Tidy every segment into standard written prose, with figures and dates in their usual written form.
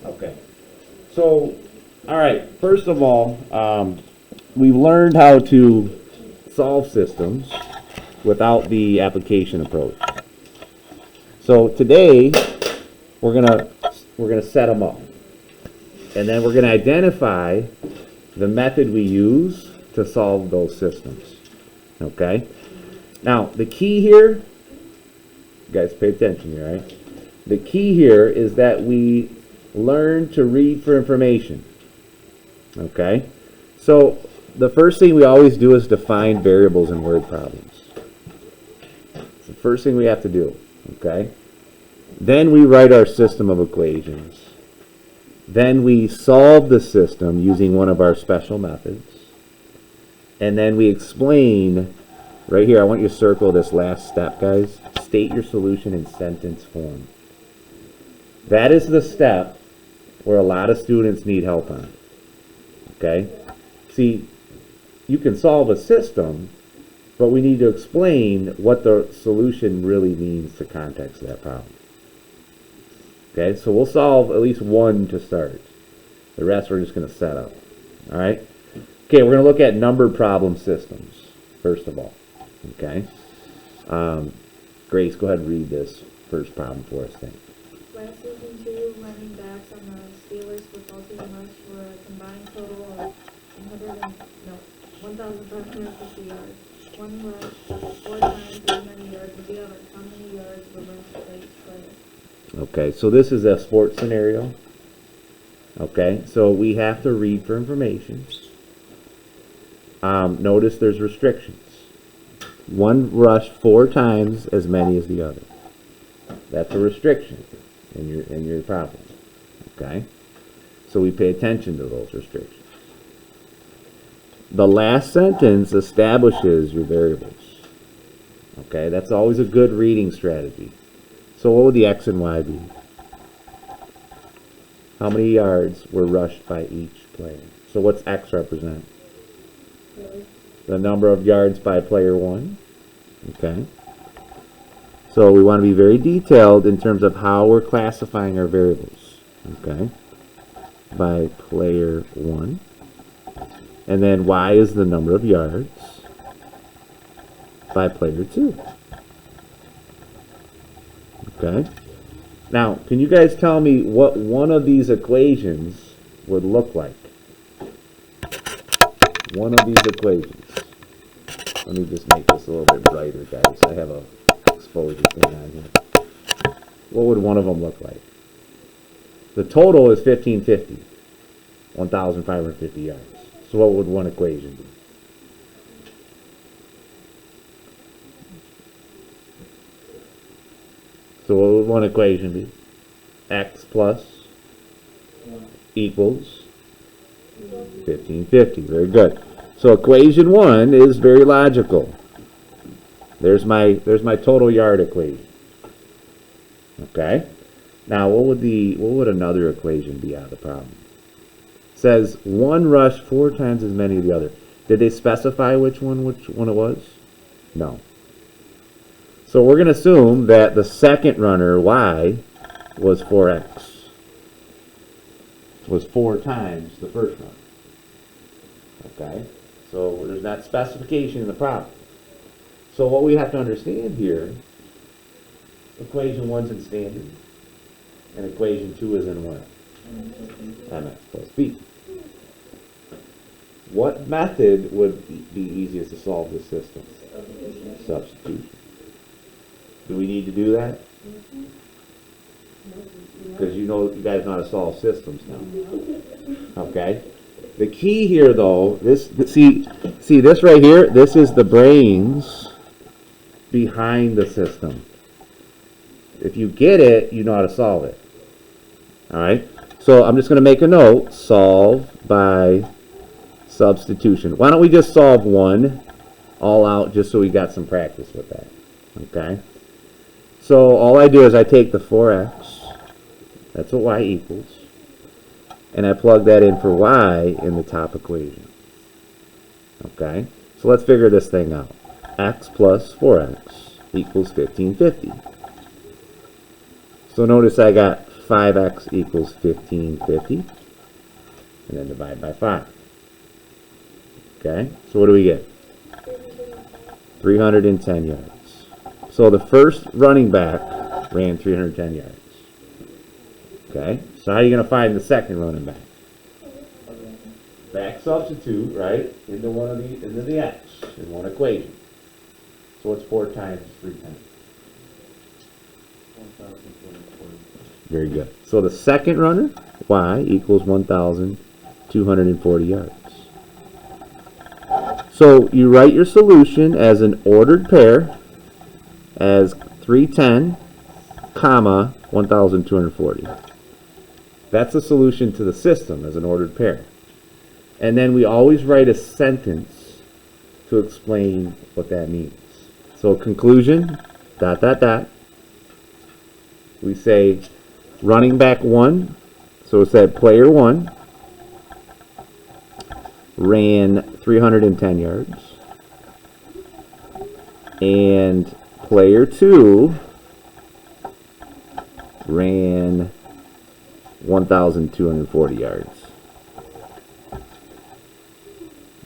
Okay. So, all right. First of all, we've learned how to solve systems without the application approach. So today we're gonna set them up, and then we're gonna identify the method we use to solve those systems. Okay. Now the key here, you guys pay attention here, right? The key here is that we learn to read for information. Okay. So the first thing we always do is define variables in word problems. It's the first thing we have to do. Okay. Then we write our system of equations. Then we solve the system using one of our special methods. And then we explain, right here, I want you to circle this last step, guys. State your solution in sentence form. That is the step where a lot of students need help on. Okay? See, you can solve a system, but we need to explain what the solution really means to context of that problem. Okay, so we'll solve at least one to start. The rest we're just going to set up. All right? Okay, we're going to look at numbered problem systems, first of all. Okay? Grace, go ahead and read this first problem for us. Thanks. Last season, two running backs on the Steelers football team rushed for a combined total of 1,550 yards. One rushed 4 times as many yards as the other. How many yards were rushed by each player? Okay, so this is a sports scenario. Okay, so we have to read for information. Notice there's restrictions. One rushed 4 times as many as the other. That's a restriction in your problem. Okay, so we pay attention to those restrictions. The last sentence establishes your variables. Okay, that's always a good reading strategy. So what would the X and Y be? How many yards were rushed by each player? So what's X represent? The number of yards by player 1. Okay. So we want to be very detailed in terms of how we're classifying our variables. Okay. By player 1. And then Y is the number of yards by player 2. Okay. Now, can you guys tell me what one of these equations would look like? One of these equations. Let me just make this a little bit brighter, guys. I have a exposure thing on here. What would one of them look like? The total is 1,550. 1,550 yards. So what would one equation be? So what would one equation be? X plus equals 1,550. Very good. So equation 1 is very logical. There's my total yard equation. Okay. Now what would another equation be out of the problem? It says one rushed 4 times as many as the other. Did they specify which one it was? No. So we're going to assume that the second runner, Y, was 4x. Was 4 times the first runner. Okay? So there's that specification in the problem. So what we have to understand here, equation 1's in standard, and equation 2 is in what? Mx plus b. What method would be easiest to solve this system? Substitution. Do we need to do that? Because you guys know how to solve systems now. Okay? The key here, though, see this right here? This is the brains behind the system. If you get it, you know how to solve it. All right? So I'm just going to make a note. Solve by substitution. Why don't we just solve one all out just so we got some practice with that. Okay? So all I do is I take the 4x, that's what y equals, and I plug that in for y in the top equation. Okay? So let's figure this thing out. X plus 4x equals 1550. So notice I got 5x equals 1550, and then divide by 5. Okay, so what do we get? 310 yards. So the first running back ran 310 yards. Okay, so how are you going to find the second running back? Back substitute, right, into the x in one equation. So what's 4 times 310? 1,240. Very good. So the second runner, y, equals 1,240 yards. So you write your solution as an ordered pair as 310, comma, 1,240. That's the solution to the system as an ordered pair. And then we always write a sentence to explain what that means. So conclusion, ... We say running back 1, so it's that player 1 ran 310 yards. And player 2 ran 1,240 yards.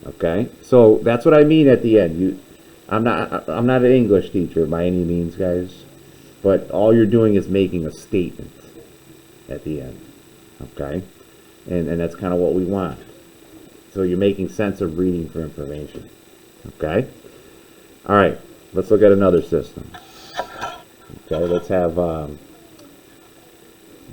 Okay, so that's what I mean at the end. I'm not an English teacher by any means, guys, but all you're doing is making a statement at the end. Okay, and that's kind of what we want. So you're making sense of reading for information. Okay, all right. Let's look at another system. Okay, let's have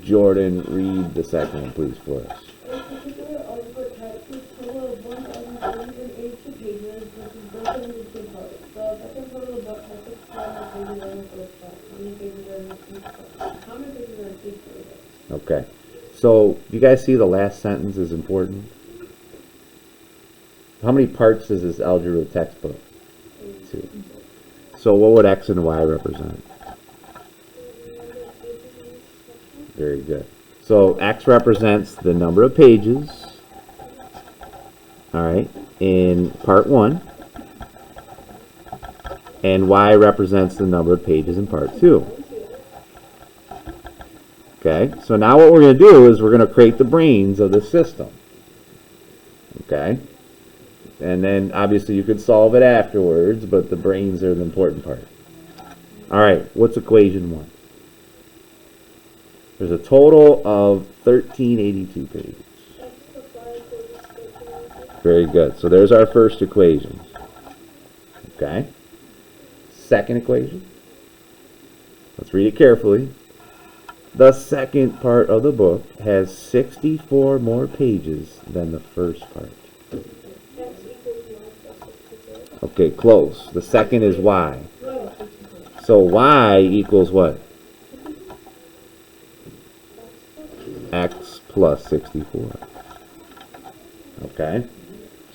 Jordan read the second one, please, for us. A particular algebra text is total of 1,482 pages, which is broken into 2 parts. The second part of the book has 6 pages on the first part. How many pages are in each part? How many pages are in each part? Okay, so you guys see the last sentence is important? How many parts does this algebra textbook? 2. So what would x and y represent? Very good. So x represents the number of pages, all right, in part 1, and y represents the number of pages in part 2. Okay, so now what we're going to do is we're going to create the brains of the system. Okay, and then obviously you could solve it afterwards, but the brains are the important part. All right, what's equation 1? There's a total of 1,382 pages. Very good. So there's our first equation. Okay. Second equation. Let's read it carefully. The second part of the book has 64 more pages than the first part. Okay, close. The second is y. So y equals what? X plus 64. Okay,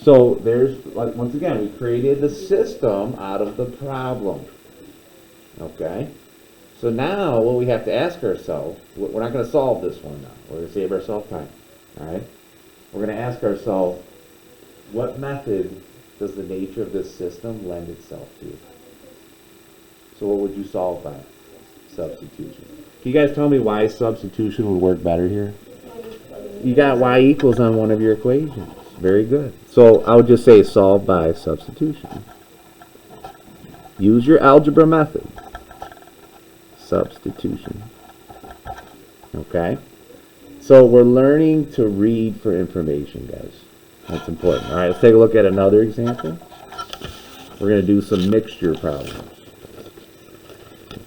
so there's, like, once again, we created the system out of the problem. Okay, so now what we have to ask ourselves, we're not going to solve this one now, we're going to save ourselves time. All right, we're going to ask ourselves, what method does the nature of this system lend itself to? So what would you solve by? Substitution. Can you guys tell me why substitution would work better here? You got y equals on one of your equations. Very good. So I would just say solve by substitution. Use your algebra method. Substitution. Okay? So we're learning to read for information, guys. That's important. All right, let's take a look at another example. We're going to do some mixture problems.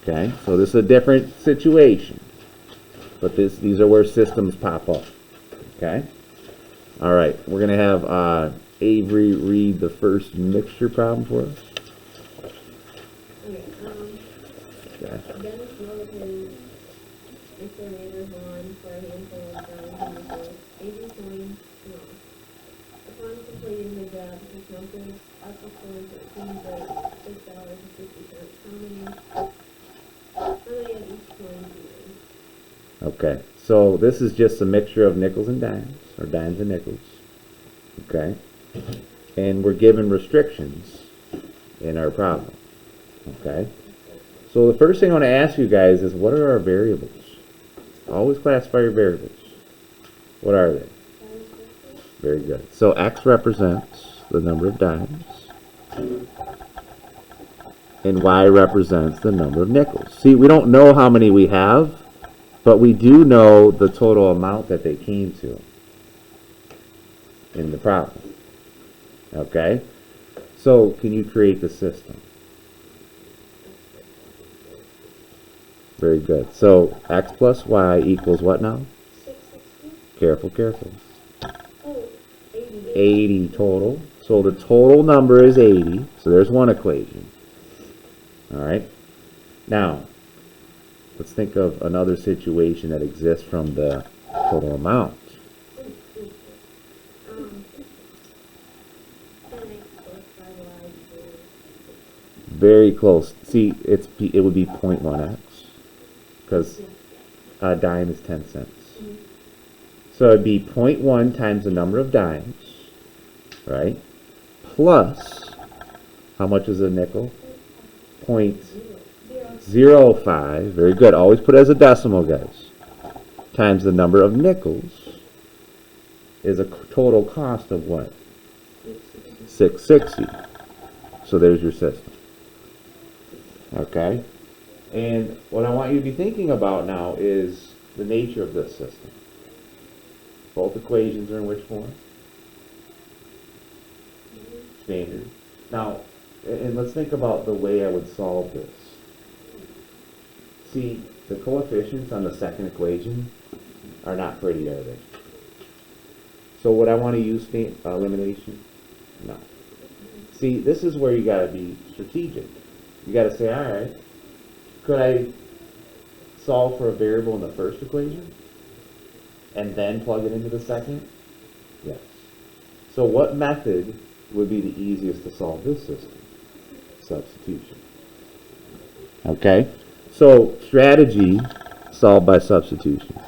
Okay, so this is a different situation, but these are where systems pop up. Okay, all right, we're gonna have Avery read the first mixture problem for us. Okay. Dennis loaded his exterminator on for a handful of ground chemicals. Avery coins small. Upon completing the job, he smelted alcohol for $13 for $6.50. How many of each coin do you use? Okay, so this is just a mixture of nickels and dimes, or dimes and nickels. Okay, and we're given restrictions in our problem. Okay, so the first thing I want to ask you guys is, what are our variables? Always classify your variables. What are they? Very good. So X represents the number of dimes, and Y represents the number of nickels. See, we don't know how many we have, but we do know the total amount that they came to in the problem. Okay? So, can you create the system? Very good. So, X plus Y equals what now? 660? Careful, careful. Oh, 80. 80 total. So the total number is 80. So there's one equation. All right. Now, let's think of another situation that exists from the total amount. 10x plus 5y equals Very close. See, it would be 0.1x because a dime is 10 cents. So it'd be 0.1 times the number of dimes, right? Plus, how much is a nickel? 0.05. Very good. Always put it as a decimal, guys. Times the number of nickels is a total cost of what? 660. So there's your system. Okay? And what I want you to be thinking about now is the nature of this system. Both equations are in which form? Standard. Now, and let's think about the way I would solve this. See, the coefficients on the second equation are not pretty, are they? So would I want to use elimination? No. See, this is where you got to be strategic. You got to say, all right, could I solve for a variable in the first equation and then plug it into the second? Yes. So what method would be the easiest to solve this system? Substitution. Okay? So strategy, solve by substitution.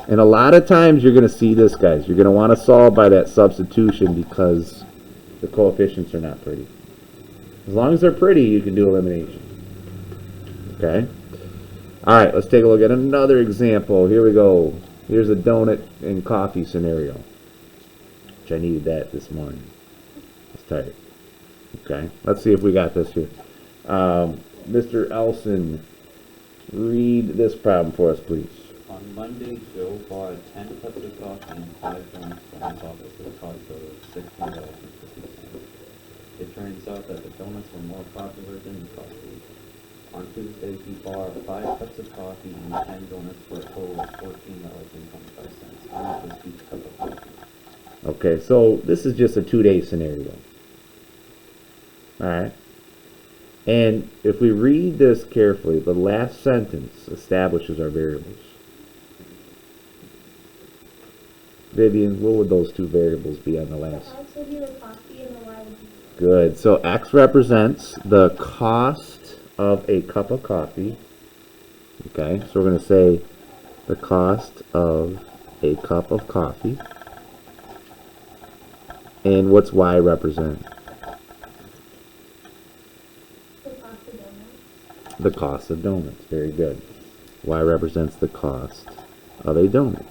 And a lot of times you're going to see this, guys. You're going to want to solve by that substitution because the coefficients are not pretty. As long as they're pretty, you can do elimination. Okay? All right, let's take a look at another example. Here we go. Here's a donut and coffee scenario, which I needed that this morning. Let's try it. Okay, let's see if we got this here. Mr. Elson, read this problem for us, please. On Monday, Joe bought 10 cups of coffee and 5 donuts from his office at a cost of $16.50. It turns out that the donuts were more popular than the coffee. On Tuesday, he bought 5 cups of coffee and 10 donuts for a total of $14.25. How much was each cup of coffee? Okay, so this is just a 2-day scenario. All right. And if we read this carefully, the last sentence establishes our variables. Vivian, what would those two variables be on the last? X would be the coffee and the Y would be. Good. So X represents the cost of a cup of coffee. Okay, so we're going to say the cost of a cup of coffee. And what's Y represent? The cost of donuts. The cost of donuts. Very good. Y represents the cost of a donut.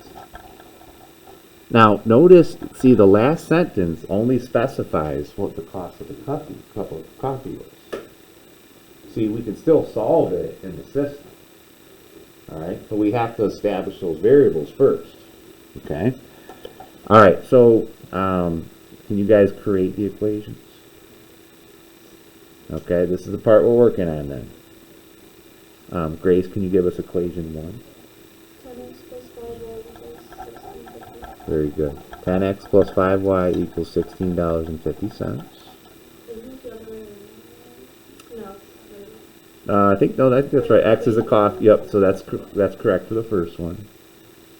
Now, notice, see, the last sentence only specifies what the cost of the cup of coffee is. See, we can still solve it in the system. All right, but we have to establish those variables first. Okay. All right, so can you guys create the equations? Okay, this is the part we're working on then. Grace, can you give us equation 1? 10x plus 5y equals 1650. Very good. 10x plus 5y equals $16.50. Isn't the other way around? No. I think that's right. X is a cost. Yep. So that's correct for the first one.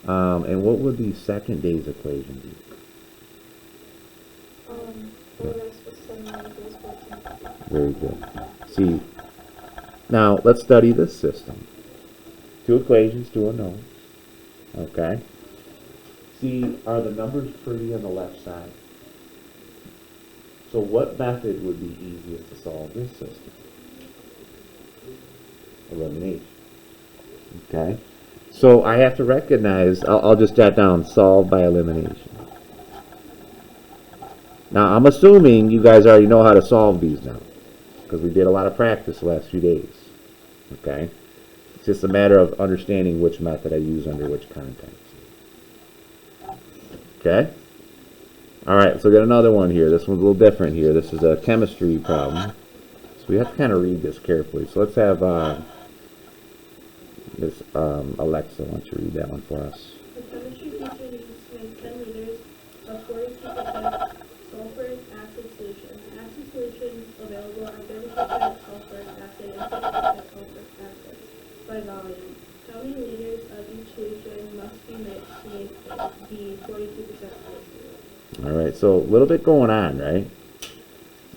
And what would the second day's equation be? 4x plus 7y equals 1450. Very good. See, now let's study this system. 2 equations, 2 unknowns. Okay. See, are the numbers pretty on the left side? So what method would be easiest to solve this system? Elimination. Okay. So I have to recognize, I'll just jot down solve by elimination. Now, I'm assuming you guys already know how to solve these now, because we did a lot of practice the last few days. Okay? It's just a matter of understanding which method I use under which context. Okay? Alright, so we got another one here. This one's a little different here. This is a chemistry problem. So we have to kind of read this carefully. So let's have Alexa, why don't you read that one for us? The chemistry teacher needs to make 10 liters of 42% sulfuric acid solution. The acid solutions available are 30% sulfuric acid and 50% sulfuric acid by volume. How many liters of each solution must be mixed to make the 42% solution? Alright, so a little bit going on, right?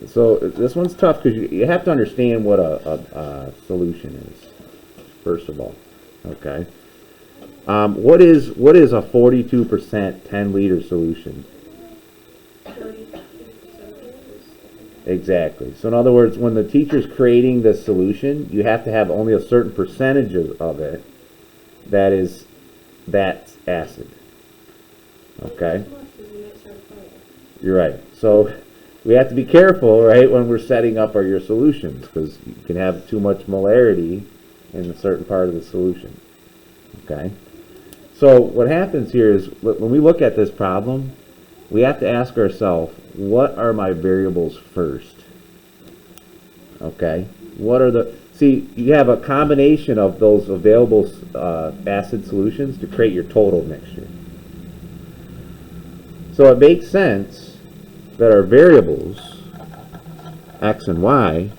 So this one's tough because you have to understand what a solution is, first of all. Okay. What is a 42% 10 liter solution? 42%. Exactly. So in other words, when the teacher's creating the solution, you have to have only a certain percentage of it that's acid. Okay? You're right. So we have to be careful, right, when we're setting up your solutions, because you can have too much molarity in a certain part of the solution. Okay? So what happens here is, when we look at this problem, we have to ask ourselves, what are my variables first? Okay? See, you have a combination of those available acid solutions to create your total mixture. So it makes sense that our variables, x and y,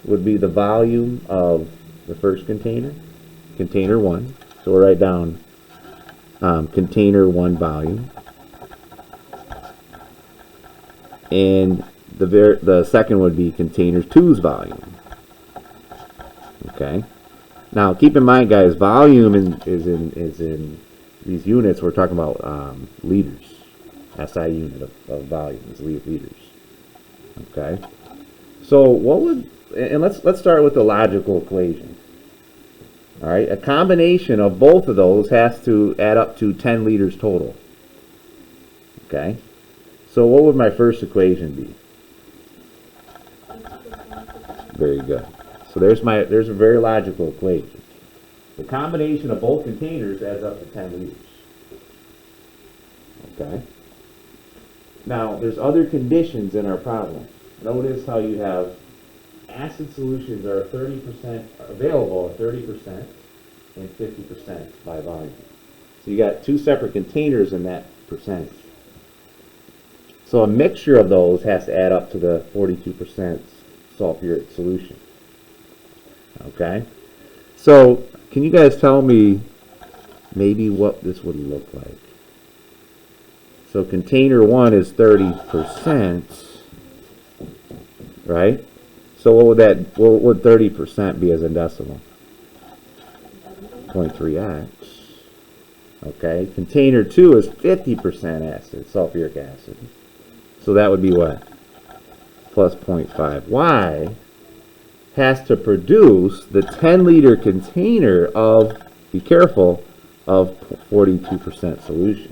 would be the volume of the first container, container 1. So we'll write down container 1 volume. And the second would be container 2's volume. Okay. Now keep in mind, guys, volume is in these units. We're talking about liters. SI unit of volume is liters. Okay. So let's start with the logical equation. All right. A combination of both of those has to add up to 10 liters total. Okay. So what would my first equation be? Very good. So there's a very logical equation. The combination of both containers adds up to 10 liters. Okay. Now, there's other conditions in our problem. Notice how you have acid solutions are 30% available at 30% and 50% by volume. So you got two separate containers in that percentage. So a mixture of those has to add up to the 42% sulfuric solution. Okay? So, can you guys tell me maybe what this would look like? So container 1 is 30%, right? So what would 30% be as a decimal? 0.3x. Okay, container 2 is 50% acid, sulfuric acid. So that would be what? Plus 0.5. Y has to produce the 10 liter container of, be careful, of 42% solution.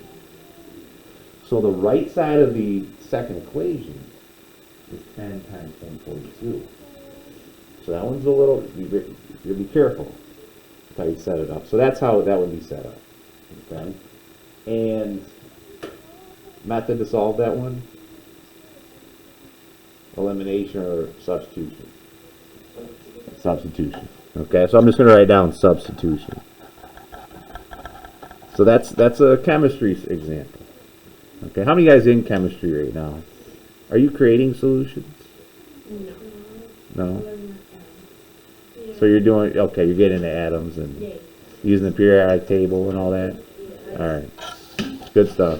So the right side of the second equation is 10 times 1042. So that one's a little, you'll be careful with how you set it up. So that's how that would be set up. Okay? And method to solve that one? Elimination or substitution? Substitution. Okay, so I'm just going to write down substitution. So that's a chemistry example. Okay, how many guys in chemistry right now? Are you creating solutions? No? So you're doing, okay, you're getting into atoms and using the periodic table and all that? Alright, good stuff.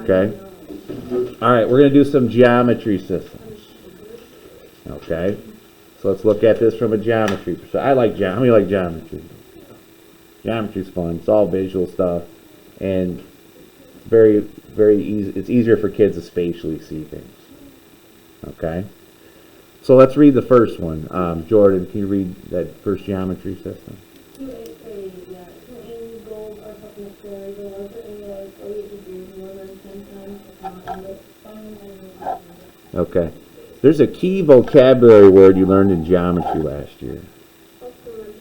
Okay? Alright, we're going to do some geometry systems. Okay? So let's look at this from a geometry perspective. How many like geometry? Geometry's fun. It's all visual stuff. And very, very easy. It's easier for kids to spatially see things. Okay? So let's read the first one. Jordan, can you read that first geometry system? 2a necessary, the larger angle is 48 degrees more than 10 times the small angle. Find the measure of the angle. Okay. There's a key vocabulary word you learned in geometry last year. Supplementary.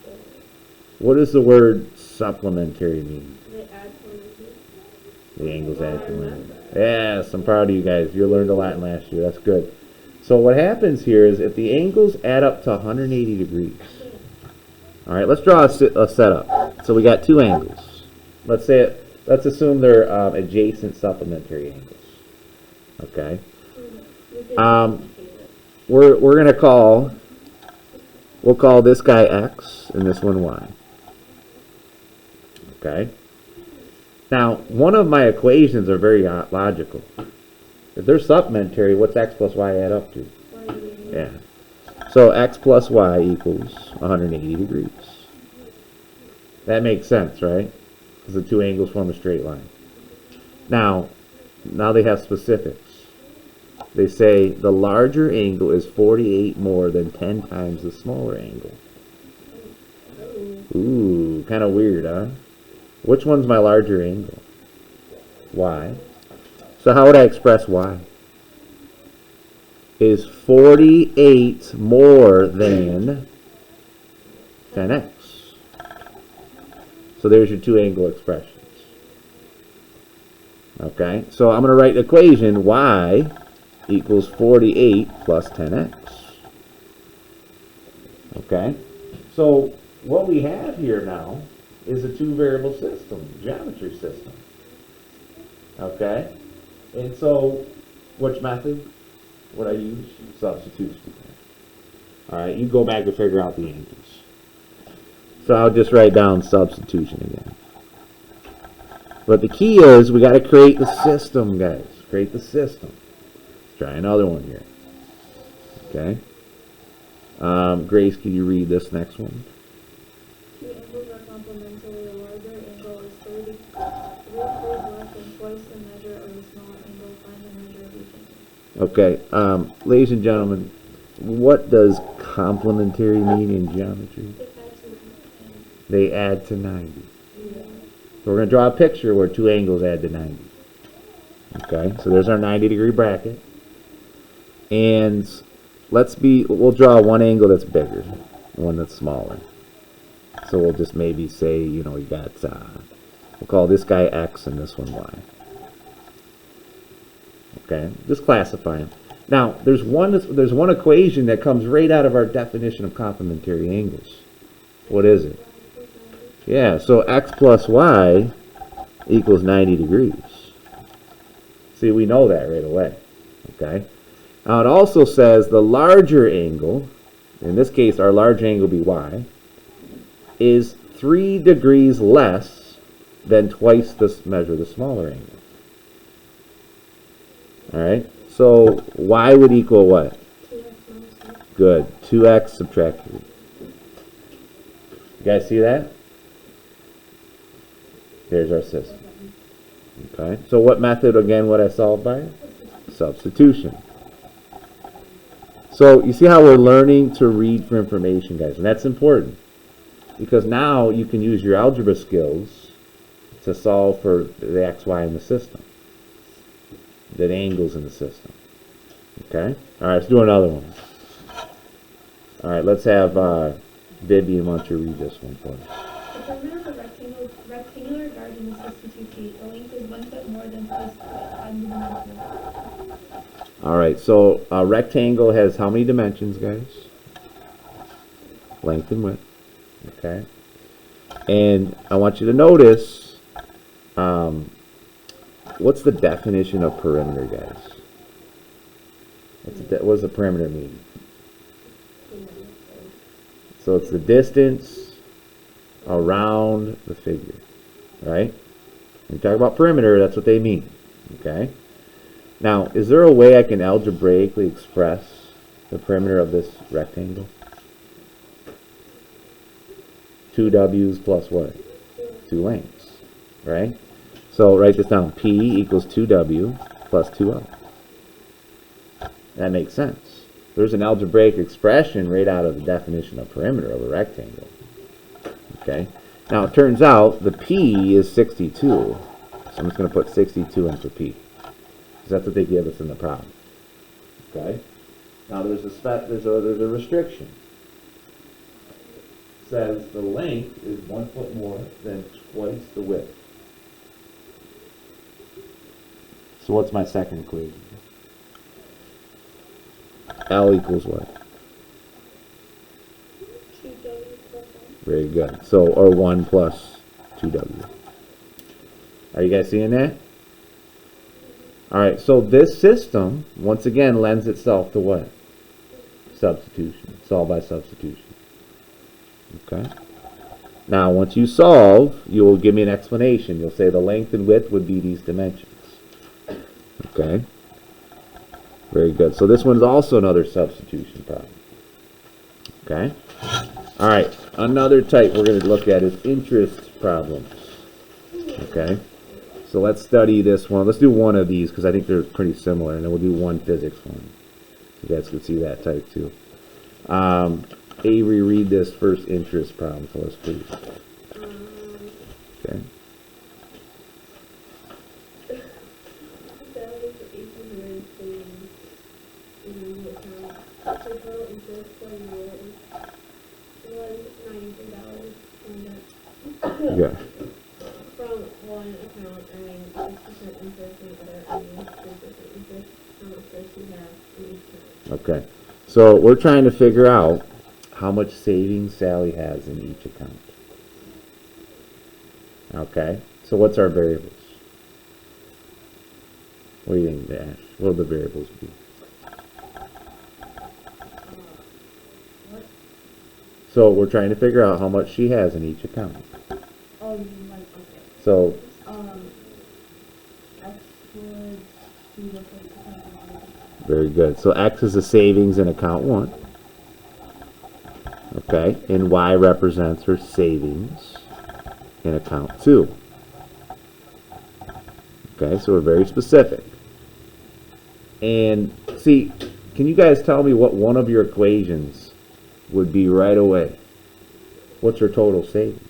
What does the word supplementary mean? They add to it. The angles add to length. Yes, I'm proud of you guys. You learned a lot in last year. That's good. So what happens here is if the angles add up to 180 degrees. All right, let's draw a setup. So we got two angles. Let's assume they're adjacent supplementary angles. Okay. We're gonna we'll call this guy X and this one Y. Okay. Now, one of my equations are very logical. If they're supplementary, what's X plus Y add up to? 180. Yeah. So X plus Y equals 180 degrees. That makes sense, right? Because the two angles form a straight line. Now they have specifics. They say the larger angle is 48 more than 10 times the smaller angle. Ooh, kind of weird, huh? Which one's my larger angle? Y. So how would I express Y? Is 48 more than 10x? So there's your two angle expressions. Okay, so I'm going to write the equation Y equals 48 plus 10x. Okay, so what we have here now is a two variable system, geometry system. Okay, and so which method would I use? Substitution. All right, you go back and figure out the angles. So I'll just write down substitution again. But the key is we got to create the system, guys. Create the system. Let's try another one here. Okay. Grace, can you read this next one? Two angles are complementary. The larger angle is 3 degrees less than twice the measure of the smaller angle. Find the measure of each angle. Okay. Ladies and gentlemen, what does complementary mean in geometry? They add to 90. So we're going to draw a picture where two angles add to 90. Okay, so there's our 90-degree bracket. And we'll draw one angle that's bigger, one that's smaller. So we'll just maybe say, you got, we'll call this guy X and this one Y. Okay, just classify them. Now, there's one equation that comes right out of our definition of complementary angles. What is it? Yeah, so X plus Y equals 90 degrees. See, we know that right away. Okay. Now, it also says the larger angle, in this case, our large angle be Y, is 3 degrees less than twice the measure of the smaller angle. All right. So Y would equal what? 2x minus 6. Good. 2x subtract 3. You guys see that? There's our system. Okay, so what method again would I solve by? Substitution. So you see how we're learning to read for information, guys, and that's important because now you can use your algebra skills to solve for the x, y in the system, the angles in the system. Okay, all right, let's do another one. All right, let's have Vivian, why don't you read this one for us? The perimeter of a rectangular garden is 62 feet. The length is 1 foot more than twice the width. Find the dimension. All right, so a rectangle has how many dimensions, guys? Length and width. Okay. And I want you to notice, what's the definition of perimeter, guys? What does the perimeter mean? So it's the distance around the figure, right? When you talk about perimeter, that's what they mean, okay? Now, is there a way I can algebraically express the perimeter of this rectangle? 2 W's plus what? 2 lengths, right? So write this down. P equals 2W plus 2L. That makes sense. There's an algebraic expression right out of the definition of perimeter of a rectangle. Okay? Now, it turns out the P is 62. So I'm just going to put 62 in for P. Because that's what they give us in the problem. Okay? Now, there's a restriction. It says the length is 1 foot more than twice the width. So what's my second equation? L equals what? 2W plus 1. Very good. So, or 1 plus 2W. Are you guys seeing that? Alright, so this system, once again, lends itself to what? Substitution. Solve by substitution. Okay? Now, once you solve, you will give me an explanation. You'll say the length and width would be these dimensions. Okay? Very good. So this one's also another substitution problem. Okay? Alright, another type we're going to look at is interest problems. Okay? So let's study this one. Let's do one of these because I think they're pretty similar, and then we'll do one physics one. So you guys can see that type too. Avery, read this first interest problem for us, please. Okay. Salary for 1,800 savings in the account. The total interest for the year was $93, and Yeah. from one account earning 6% interest and other earning 3% interest, how much does she have in each account? Okay. So we're trying to figure out how much savings Sally has in each account. Okay. So what's our variables? What do you think, Ash? What will the variables be? So we're trying to figure out how much she has in each account. Oh, you mean like, okay. So, X would be the 6% very good. So X is the savings in account 1. Okay. And Y represents her savings in account 2. Okay. So we're very specific. And see, can you guys tell me what one of your equations would be right away? What's her total savings?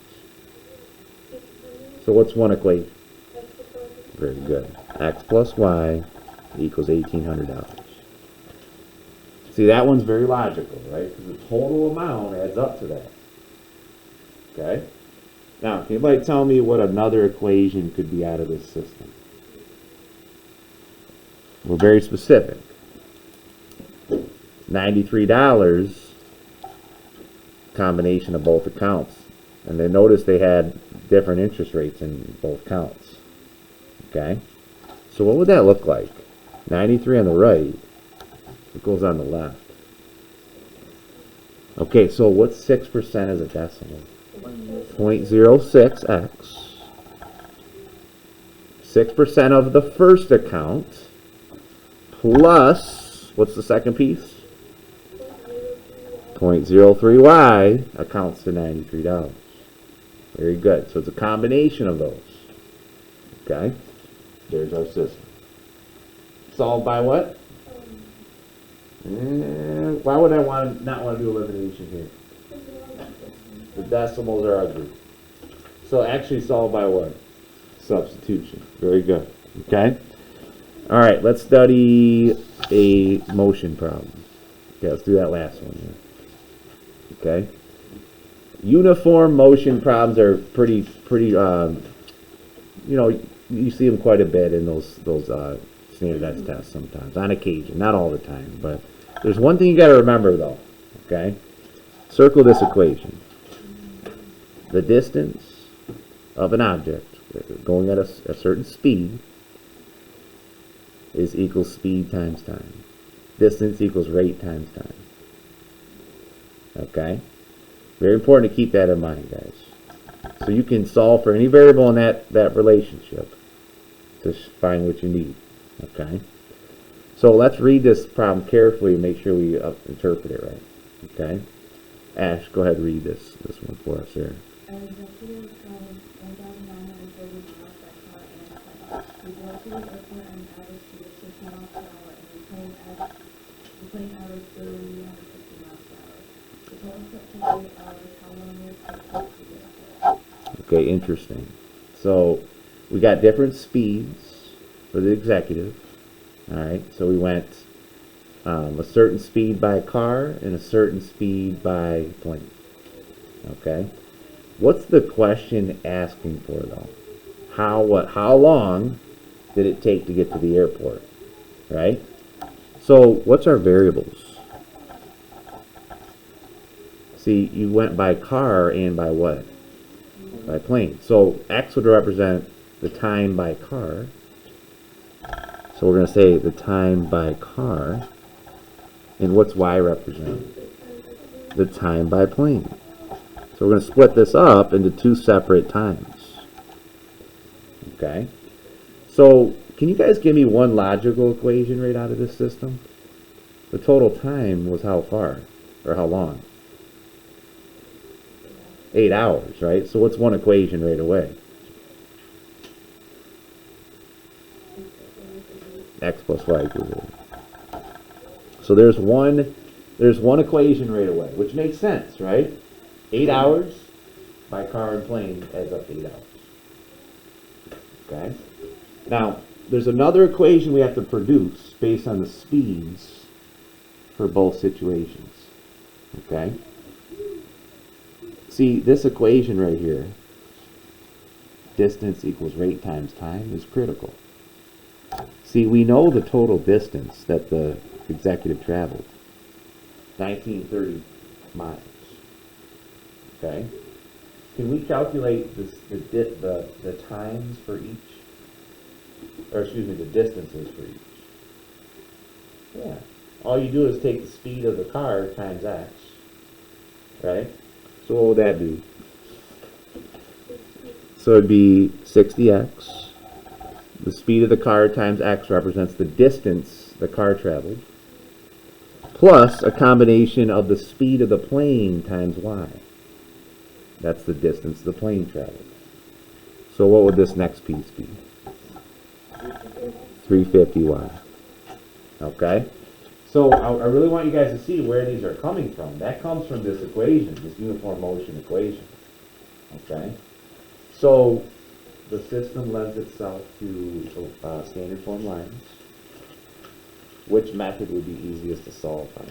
So what's one equation? Very good. X plus Y equals $1,800. See, that one's very logical, right? Because the total amount adds up to that. Okay? Now, can anybody tell me what another equation could be out of this system? We're very specific. $93, combination of both accounts. And then notice they had different interest rates in both accounts. Okay? So what would that look like? 93 on the right. It goes on the left. Okay, so what's 6% as a decimal? 0.06x. 6% of the first account plus, what's the second piece? 0.03y accounts to $93. Very good. So it's a combination of those. Okay? There's our system. Solved by what? Why would I not want to do elimination here? The decimals are ugly. So actually solved by what? Substitution. Very good. Okay? All right, let's study a motion problem. Okay, let's do that last one here. Okay? Uniform motion problems are pretty, you see them quite a bit in those standardized tests sometimes, on occasion, not all the time, but there's one thing you got to remember though, okay? Circle this equation. The distance of an object going at a certain speed is equals speed times time. Distance equals rate times time. Okay? Very important to keep that in mind, guys. So you can solve for any variable in that relationship to find what you need. Okay? So let's read this problem carefully and make sure we interpret it right. Okay? Ash, go ahead and read this one for us here. A executive travels 1,930 miles by car and plane. He drove to the airport and average speed of 6 miles per hour, and the plane averaged 350 miles per hour. The total trip took 8 hours. How long will it take to get there? Okay, interesting. So we got different speeds for the executive. All right, so we went a certain speed by car and a certain speed by plane. Okay, what's the question asking for though? How long did it take to get to the airport? Right? So what's our variables? See, you went by car and by what? By plane. So X would represent the time by car. So we're going to say the time by car. And what's Y represent? The time by plane. So we're going to split this up into two separate times. Okay? So can you guys give me one logical equation right out of this system? The total time was how far? Or how long? 8 hours, right? So what's one equation right away? X plus Y equals 8. So there's one equation right away, which makes sense, right? 8 hours by car and plane adds up to 8 hours. Okay? Now, there's another equation we have to produce based on the speeds for both situations. Okay? See, this equation right here, distance equals rate times time, is critical. See, we know the total distance that the executive traveled, 1930 miles. Okay? Can we calculate the times for each? Or excuse me, the distances for each? Yeah. All you do is take the speed of the car times X. Right? So what would that be? So it'd be 60x. The speed of the car times X represents the distance the car traveled, plus a combination of the speed of the plane times Y. That's the distance the plane traveled. So what would this next piece be? 350Y. Okay? So I really want you guys to see where these are coming from. That comes from this equation, this uniform motion equation. Okay? So the system lends itself to standard form lines. Which method would be easiest to solve by?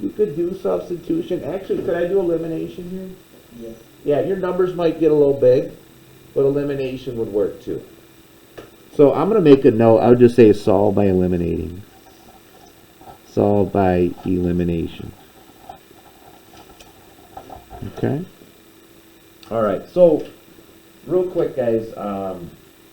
You could do substitution. Actually, could I do elimination here? Yes. Yeah, your numbers might get a little big, but elimination would work too. So I'm going to make a note. I would just say solve by eliminating. Solve by elimination. Okay? All right. So, real quick, guys.